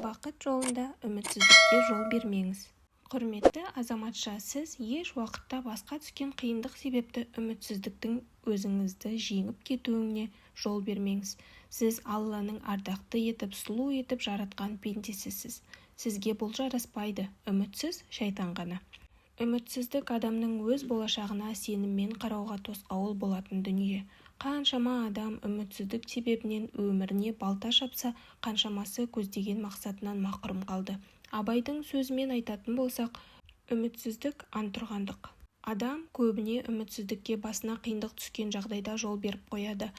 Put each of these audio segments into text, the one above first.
бақыт жолында үмітсіздікке жол бермеңіз. Құрметті азаматша, сіз еш уақытта басқа түскен қиындық себепті үмітсіздіктің өзіңізді жеңіп кетуіне жол бермеңіз. Сіз Алланың ардақты етіп, сұлу етіп жаратқан пендесісіз. Сізге бұл жараспайды. Үмітсіз шайтан ғана. Үмітсіздік адамның өз болашағына сеніммен қарауға тосқауыл болатын дүние. Қаншама адам үмітсіздік себебінен өміріне балта шапса, қаншамасы көздеген мақсатынан мақұрым қалды. Абайдың сөзімен айтатын болсақ, үмітсіздік антұрғандық. Адам көбіне үмітсіздікке басына қиындық түскен жағдайда жол беріп қояды.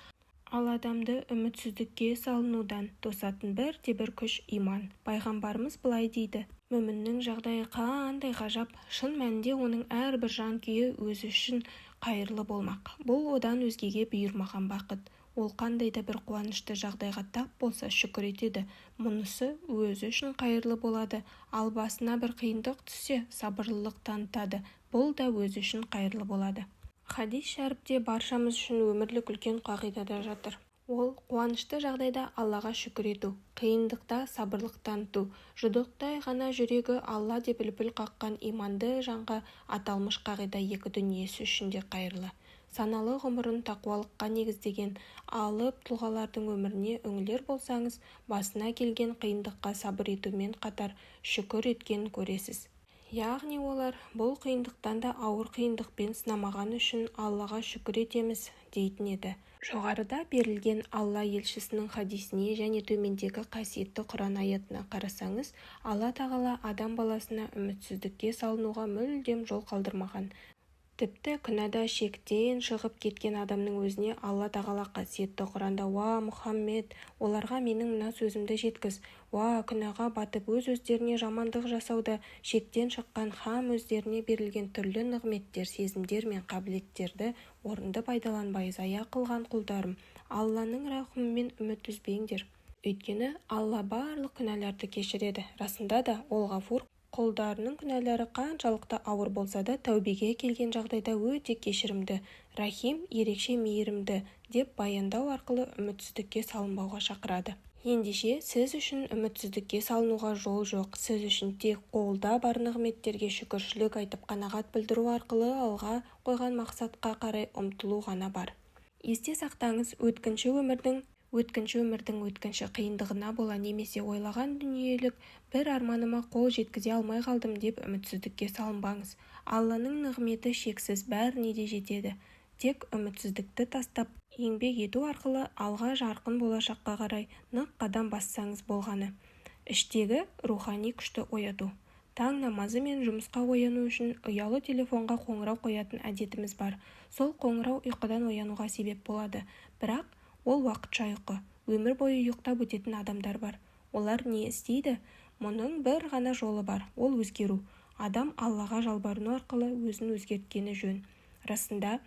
Ал адамды үмітсіздікке салынудан тосатын бірде-бір күш иман. Пайғамбарымыз былай дейді: мүміннің жағдайы қандай ғажап, шын мәнінде оның әрбір жан күйі өзі үшін қайырлы болмақ. Бұл одан өзгеге бұйырмаған бақыт. Ол қандай да бір қуанышты жағдайға тап болса шүкір етеді. Мұнысы өзі үшін қайырлы болады. Ал басына бір қиындық түссе сабырлылық танытады. Бұл да өзі үшін қайырлы болады. Хадис шәріпте баршамыз үшін өмірлік үлкен қағидада жатыр. Ол қуанышты жағдайда Аллаға шүкір ету, қиындықта сабырлық таныту. Жұдықтай ғана жүрегі Алла деп лүпіл қаққан иманды жанға аталмыш қағида екі дүниесі үшін де қайырлы. Саналы ғұмырын тақуалыққа негіздеген алып тұлғалардың өміріне үңілер болсаңыз, басына келген қиындыққа сабыр етумен қатар шүкір еткенін көресіз. Яғни олар бұл қиындықтан да ауыр қиындықпен сынамаған үшін Аллаға шүкір етеміз дейтін еді. Жоғарыда берілген Алла елшісінің хадисіне және төмендегі қасиетті Құран аятына қарасаңыз, Алла тағала адам баласына үмітсіздікке салынуға мүлдем жол қалдырмаған. Тіпті күнәда шектен шығып кеткен адамның өзіне Алла тағала қасиетті Құранда: «Уа Мұхаммед, оларға менің мына сөзімді жеткіз. Уа күнәға батып өз-өздеріне жамандық жасауда шектен шыққан һәм өздеріне берілген түрлі нығметтер, сезімдер мен қабілеттерді орынды пайдаланбай зая қылған құлдарым, Алланың рахымымен үміт үзбеңдер. Өйткені Алла барлық күнәларды кешіреді. Расында да ол ғафур, құлдарының күнәлары қаншалықты ауыр болса да тәубеге келген жағдайда өте кешірімді, рахим, ерекше мейірімді» деп баяндау арқылы үмітсіздікке салынбауға шақырады. Ендеше сіз үшін үмітсіздікке салынуға жол жоқ. Сіз үшін тек қолда бар нығметтерге шүкіршілік айтып қанағат білдіру арқылы алға қойған мақсатқа қарай ұмтылу ғана бар. Есте сақтаңыз, өткінші өмірдің өткінші қиындығына бола немесе ойлаған дүниелік бір арманыма қол жеткізе алмай қалдым деп үмітсіздікке салынбаңыз. Алланың нығметі шексіз, бәріне де жетеді. Тек үмітсіздікті тастап, еңбек ету арқылы алға жарқын болашаққа қарай нық қадам бассаңыз болғаны. Іштегі рухани күшті ояту. Таң намазы мен жұмысқа ояну үшін ұялы телефонға қоңырау қоятын әдетіміз бар. Сол қоңырау ұйқыдан оянуға себеп болады. Бірақ ол уақытша ұйқы. Өмір бойы ұйықтап өтетін адамдар бар. Олар не істейді? Мұның бір ғана жолы бар. Ол өзгеру. Адам Аллаға жалбарыну арқылы өзін өзгерткені жөн. Расында,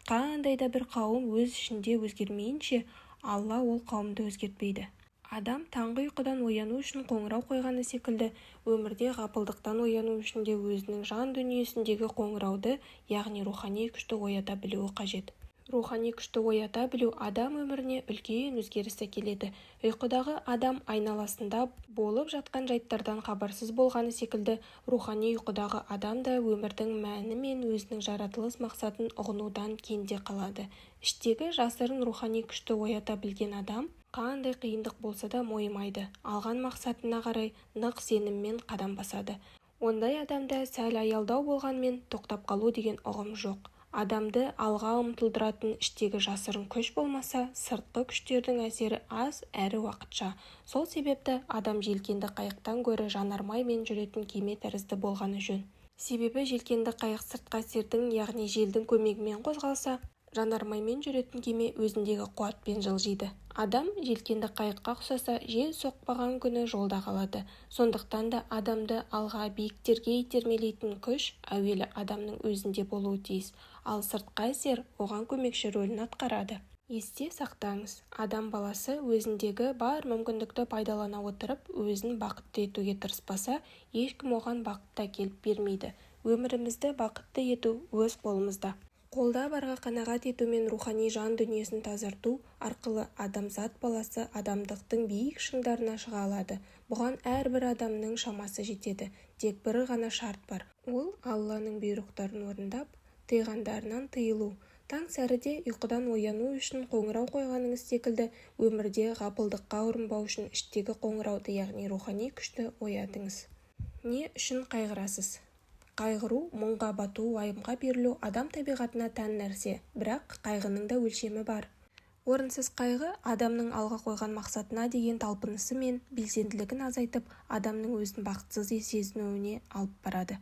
қандай да бір қауым өз ішінде өзгермейінше, Алла ол қауымды өзгертпейді. Адам таңғы ұйқыдан ояну үшін қоңырау қойғаны секілді, өмірде ғапылдықтан ояну үшін де өзінің жан дүниесіндегі қоңырауды, яғни рухани күшті оята білуі қажет. Рухани күшті оята білу адам өміріне үлкен өзгеріс әкеледі. Ұйқыдағы адам айналасында болып жатқан жайттардан хабарсыз болғаны секілді, рухани ұйқыдағы адам да өмірдің мәні мен өзінің жаратылыс мақсатын ұғынудан кенде қалады. Іштегі жасырын рухани күшті оята білген адам қандай қиындық болса да мойымайды, алған мақсатына қарай нық сеніммен қадам басады. Ондай адамда сәл аялдау болғанмен тоқтап қалу деген ұғым жоқ. Адамды алға ұмтылдыратын іштегі жасырын күш болмаса, сыртқы күштердің әсері аз әрі уақытша. Сол себепті адам желкенді қайықтан гөрі жанармаймен жүретін кеме тәрізді болғаны жөн. Себебі желкенді қайық сыртқы әсердің, яғни желдің көмегімен қозғалса, жанармаймен жүретін кеме өзіндегі қуатпен жылжиды. Адам желкенді қайыққа ұқсаса, жел соқпаған күні жолда қалады. Сондықтан да адамды алға биіктерге итермелейтін күш әуелі адамның өзінде болуы тиіс, ал сыртқы әсер оған көмекші рөлін атқарады. Есте сақтаңыз, адам баласы өзіндегі бар мүмкіндікті пайдалана отырып, өзін бақытты етуге тырыспаса, ешкім оған бақытты әкеліп бермейді. Өмірімізді бақытты ету өз қолымызда. Қолда барға қанағат ету мен рухани жан дүниесін тазарту арқылы адамзат баласы адамдықтың биік шыңдарына шыға алады. Бұған әрбір адамның шамасы жетеді. Тек бір ғана шарт бар. Ол Алланың бұйрықтарын орындап, тыйғандарынан тыйылу. Таң сәріде ұйқыдан ояну үшін қоңырау қойғаныңыз секілді, өмірде ғапылдыққа ұрынбау үшін іштегі қоңырауды, яғни рухани күшті оятыңыз. Не үшін қайғырасыз? Қайғыру, мұңға бату, уайымға берілу адам табиғатына тән нәрсе, бірақ қайғының да өлшемі бар. Орынсыз қайғы адамның алға қойған мақсатына деген талпынысы мен белсенділігін азайтып, адамның өзін бақытсыз сезінуіне алып барады.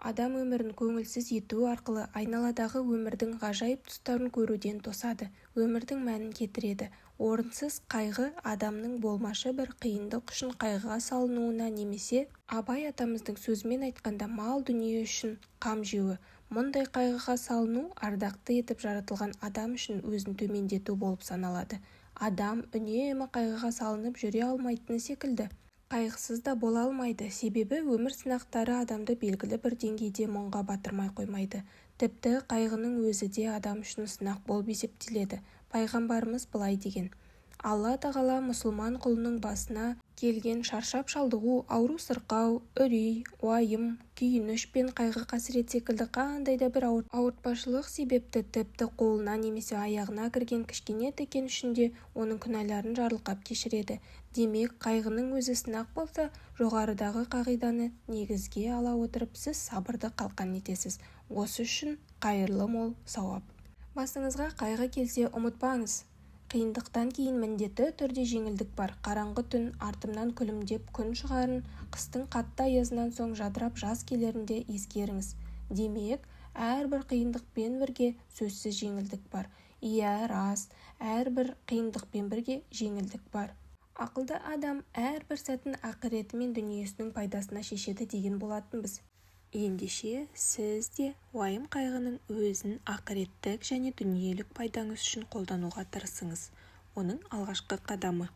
Адам өмірін көңілсіз ету арқылы айналадағы өмірдің ғажайып тұстарын көруден тосады, өмірдің мәнін кетіреді. Орынсыз қайғы адамның болмашы бір қиындық үшін қайғыға салынуына, немесе Абай атамыздың сөзімен айтқанда мал дүние үшін қам жеуі. Мұндай қайғыға салыну ардақты етіп жаратылған адам үшін өзін төмендету болып саналады. Адам үнемі қайғыға салынып жүре алмайтыны секілді, қайғысыз да бола алмайды. Себебі өмір сынақтары адамды белгілі бір деңгейде мұңға батырмай қоймайды. Тіпті қайғының өзі де адам үшін сынақ болып есептеледі. Пайғамбарымыз былай деген: Алла тағала мұсылман құлының басына келген шаршап шалдығу, ауру сырқау, үрей, уайым, күйініш пен қайғы қасірет секілді қандай да бір ауыртпашылық себепті, тіпті қолына немесе аяғына кірген кішкене тікен үшін де оның күнәларын жарылқап кешіреді. Демек, қайғының өзі сынақ болса, жоғарыдағы қағиданы негізге ала отырып сіз сабырды қалқан етесіз. Осы үшін қайырлы мол сауап. Басыңызға қайғы келсе ұмытпаңыз. Қиындықтан кейін міндетті түрде жеңілдік бар. Қараңғы түн артымнан күлімдеп күн шығарын, қыстың қатты аязынан соң жадырап жаз келерінде ескеріңіз. Демек, әрбір қиындықпен бірге сөзсіз жеңілдік бар. Иә, рас, әрбір қиындықпен бірге жеңілдік бар. Ақылды адам әрбір сәтін ақыреті мен дүниесінің пайдасына шешеді деген болатынбыз. Ендеше сіз де уайым қайғының өзін ақыреттік және дүниелік пайдаңыз үшін қолдануға тырысыңыз. Оның алғашқы қадамы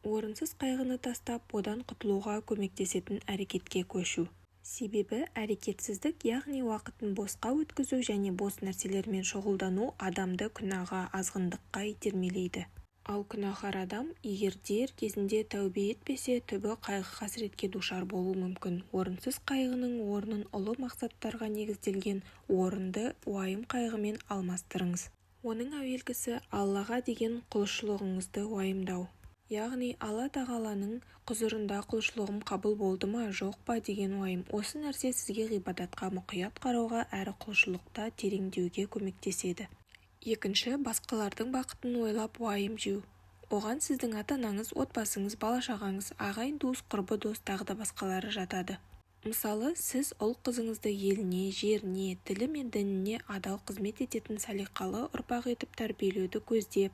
орынсыз қайғыны тастап, одан құтылуға көмектесетін әрекетке көшу. Себебі әрекетсіздік, яғни уақытын босқа өткізу және бос нәрселермен шұғылдану адамды күнәға, азғындыққа итермелейді. Ал күнәһар адам егер дер кезінде тәубе етпесе, түбі қайғы-қасіретке душар болуы мүмкін. Орынсыз қайғының орнын ұлы мақсаттарға негізделген орынды уайым қайғымен алмастырыңыз. Оның әуелгісі Аллаға деген құлшылығыңызды уайымдау. Яғни Алла тағаланың құзырында құлшылығым қабыл болды ма, жоқ па деген уайым. Осы нәрсе сізге ғибадатқа мұқият қарауға әрі құлшылықта тереңдеуге көмектеседі. Екінші, басқалардың бақытын ойлап уайым жеу. Оған сіздің ата-анаңыз, отбасыңыз, бала-шағаңыз, ағайын, туыс, құрбы дос, тағы да басқалары жатады. Мысалы, сіз ұл-қызыңызды еліне, жеріне, тілі мен дініне адал қызмет ететін салиқалы ұрпақ етіп тәрбиелеуді көздеп,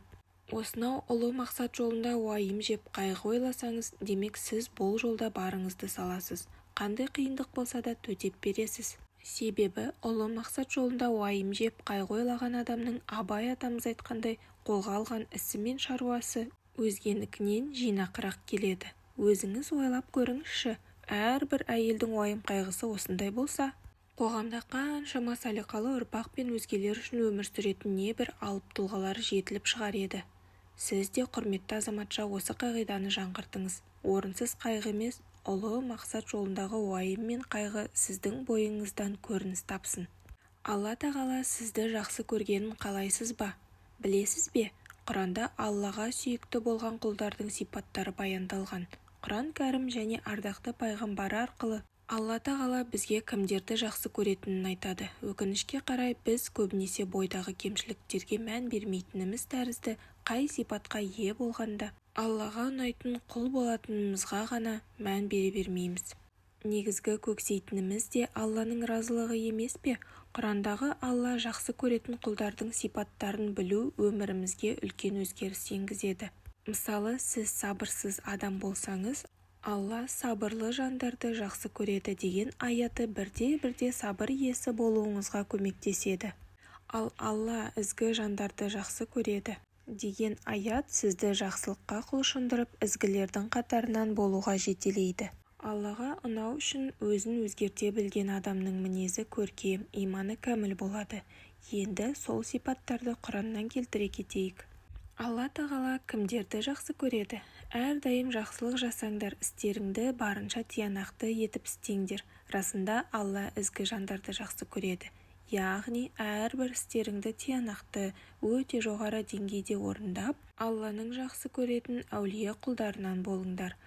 осынау ұлы мақсат жолында уайым жеп қайғы ойласаңыз, демек сіз бұл жолда барыңызды саласыз. Қандай қиындық болса да төтеп бересіз. Себебі ұлы мақсат жолында уайым жеп қайғы ойлаған адамның Абай атамыз айтқандай қолға алған ісі мен шаруасы өзгенікінен жинақырақ келеді. Өзіңіз ойлап көріңізші, әрбір әйелдің уайым қайғысы осындай болса, қоғамда қаншама салиқалы ұрпақ пен өзгелер үшін өмір сүретін небір алып тұлғалар жетіліп шығар еді. Сіз де, құрметті азаматша, осы қағиданы жаңғыртыңыз. Орынсыз қайғы емес, ұлы мақсат жолындағы уайым мен қайғы сіздің бойыңыздан көрініс тапсын. Алла тағала сізді жақсы көргенін қалайсыз ба? Білесіз бе? Құранда Аллаға сүйікті болған құлдардың сипаттары баяндалған. Құран кәрім және ардақты пайғамбары арқылы Алла тағала бізге кімдерді жақсы көретінін айтады. Өкінішке қарай біз көбінесе бойдағы кемшіліктерге мән бермейтініміз тәрізді, қай сипатқа ие болғанда Аллаға ұнайтын құл болатынымызға ғана мән бере бермейміз. Негізгі көксейтініміз де Алланың разылығы емес пе? Құрандағы Алла жақсы көретін құлдардың сипаттарын білу өмірімізге үлкен өзгеріс енгізеді. Мысалы, сіз сабырсыз адам болсаңыз, Алла сабырлы жандарды жақсы көреді деген аяты бірде-бірде сабыр иесі болуыңызға көмектеседі. Ал Алла ізгі жандарды жақсы көреді деген аят сізді жақсылыққа құлшындырып, ізгілердің қатарынан болуға жетелейді. Аллаға ұнау үшін өзін өзгерте білген адамның мінезі көркем, иманы кәміл болады. Енді сол сипаттарды Құраннан келтіре кетейік. Алла тағала кімдерді жақсы көреді? Әрдайым жақсылық жасаңдар, істеріңді барынша тиянақты етіп істеңдер. Расында Алла ізгі жандарды жақсы көреді. Яғни әрбір істеріңді тиянақты, өте жоғары деңгейде орындап, Алланың жақсы көретін әулие құлдарынан болыңдар.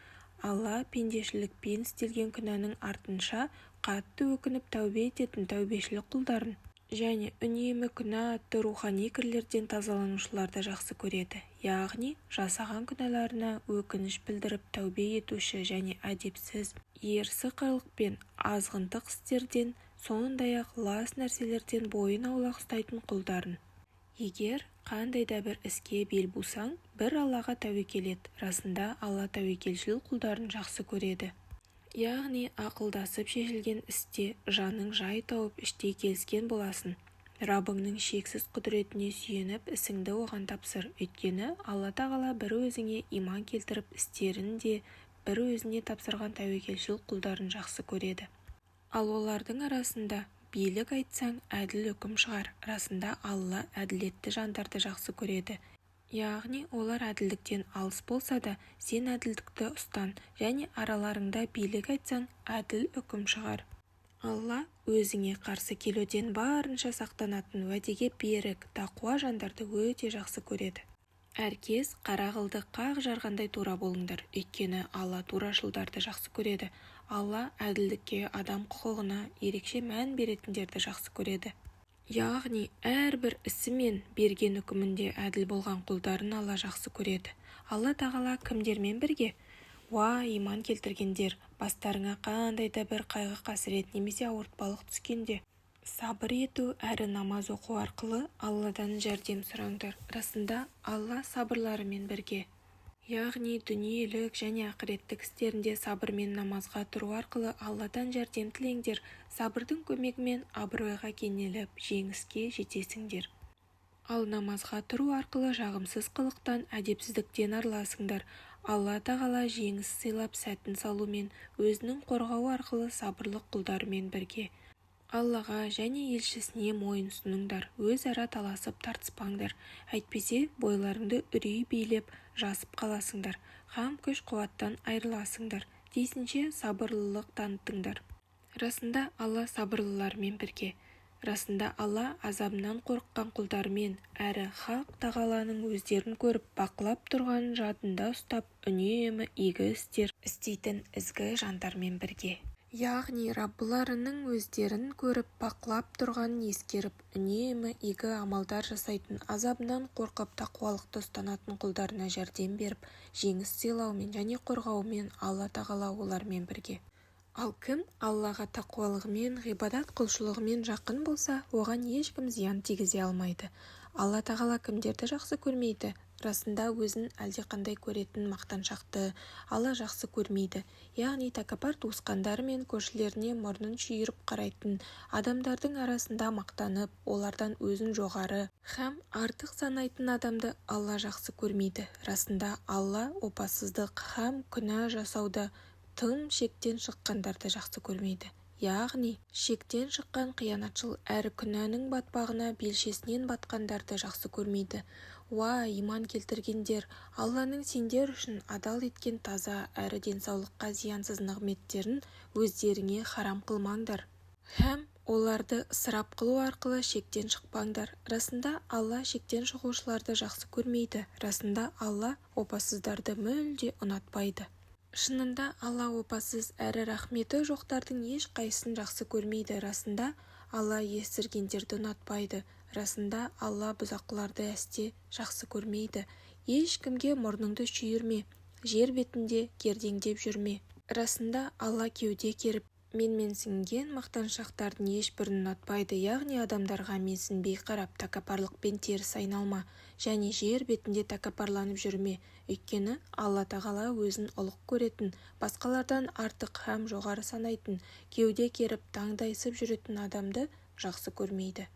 Алла пендешілікпен істелген күнәнің артынша қатты өкініп тәубе ететін тәубешілік құлдарын және үнемі күнә атты рухани кірлерден тазаланушыларды жақсы көреді. Яғни жасаған күнәларына өкініш білдіріп тәубе етуші және әдепсіз, ерсі қылықпен азғындық істерден, сондай-ақ лас нәрселерден бойын аулақ ұстайтын құлдарын. Егер қандай да бір іске бел бусаң, бір Аллаға тәуекел ет. Расында Алла тәуекелшіл құлдарын жақсы көреді. Яғни ақылдасып шешілген істе жаның жай тауып іштей келіскен боласын. Раббыңның шексіз құдіретіне сүйеніп ісіңді оған тапсыр. Өйткені Алла тағала бір өзіңе иман келтіріп істерін де бір өзіне тапсырған тәуекелшіл құлдарын жақсы көреді. Ал олардың арасында билік айтсаң, әділ үкім шығар. Расында Алла әділетті жандарды жақсы көреді. Яғни олар әділдіктен алыс болса да, сен әділдікті ұстан, және араларыңда билік айтсаң, әділ үкім шығар. Алла өзіңе қарсы келуден барынша сақтанатын уәдеге берік, тақуа жандарды өте жақсы көреді. Әркез қара қылды қақ жарғандай тура болыңдар, өйткені Алла турашылдарды жақсы көреді. Алла әділдікке, адам құқығына ерекше мән беретіндерді жақсы көреді. Яғни әрбір ісі мен берген үкімінде әділ болған құлдарын Алла жақсы көреді. Алла тағала кімдермен бірге? Иман келтіргендер, бастарыңа қандай да бір қайғы қасірет немесе ауыртпалық түскенде сабыр ету әрі намаз оқу арқылы Алладан жәрдем сұраңдар. Расында Алла сабырларымен бірге. Яғни дүниелік және ақыреттік істерінде сабыр мен намазға тұру арқылы Алладан жәрдем тілеңдер. Сабырдың көмегімен абыройға кенеліп, жеңіске жетесіңдер. Ал намазға тұру арқылы жағымсыз қылықтан, әдепсіздіктен арыласыңдар. Алла тағала жеңіс сыйлап сәтін салумен, өзінің қорғауы арқылы сабырлық құлдарымен бірге. Аллаға және елшісіне мойынсұныңдар, өзара таласып тартыспаңдар. Әйтпесе бойларыңды үрей билеп жасып қаласыңдар, һәм күш-қуаттан айырыласыңдар. Тиісінше сабырлылық танытыңдар. Расында Алла сабырлылармен бірге. Расында Алла азабынан қорыққан құлдармен, әрі Хақ тағаланың өздерін көріп, бақылап тұрғанын жадында ұстап, үнемі игі істер істейтін ізгі жандармен бірге. Яғни Раббыларының өздерін көріп, бақылап тұрғанын ескеріп, үнемі игі амалдар жасайтын, азабынан қорқып, тақуалықты ұстанатын құлдарына жәрдем беріп, жеңіс сыйлаумен және қорғаумен Алла тағала олармен бірге. Ал кім Аллаға тақуалығымен, ғибадат құлшылығымен жақын болса, оған ешкім зиян тигізе алмайды. Алла тағала кімдерді жақсы көрмейді? Расында өзін әлдеқандай көретін мақтаншақты Алла жақсы көрмейді. Яғни тәкаппар туысқандары мен көршілеріне мұрнын шүйіріп қарайтын, адамдардың арасында мақтанып, олардан өзін жоғары һәм артық санайтын адамды Алла жақсы көрмейді. Расында Алла опасыздық һәм күнә жасауда тым шектен шыққандарды жақсы көрмейді. Яғни шектен шыққан қиянатшыл әрі күнәнің батпағына белшесінен батқандарды жақсы көрмейді. Иман келтіргендер, Алланың сендер үшін адал еткен таза әрі денсаулыққа зиянсыз нығметтерін өздеріңе харам қылмаңдар. Һәм оларды ысырап қылу арқылы шектен шықпаңдар. Расында Алла шектен шығушыларды жақсы көрмейді. Расында Алла опасыздарды мүлде ұнатпайды. Шынында Алла опасыз әрі рахметі жоқтардың ешқайсысын жақсы көрмейді. Расында Алла есіргендерді ұнатпайды. Расында Алла бұзақыларды әсте жақсы көрмейді. Ешкімге мұрныңды шүйірме, жер бетінде кердеңдеп жүрме. Расында Алла кеуде керіп, менменсінген мақтаншақтардың ешбірін ұнатпайды. Яғни адамдарға менсінбей қарап, тәкаппарлықпен теріс айналма, және жер бетінде тәкаппарланып жүрме. Өйткені Алла тағала өзін ұлық көретін, басқалардан артық һәм жоғары санайтын, кеуде керіп, таңдайсып жүретін адамды жақсы көрмейді.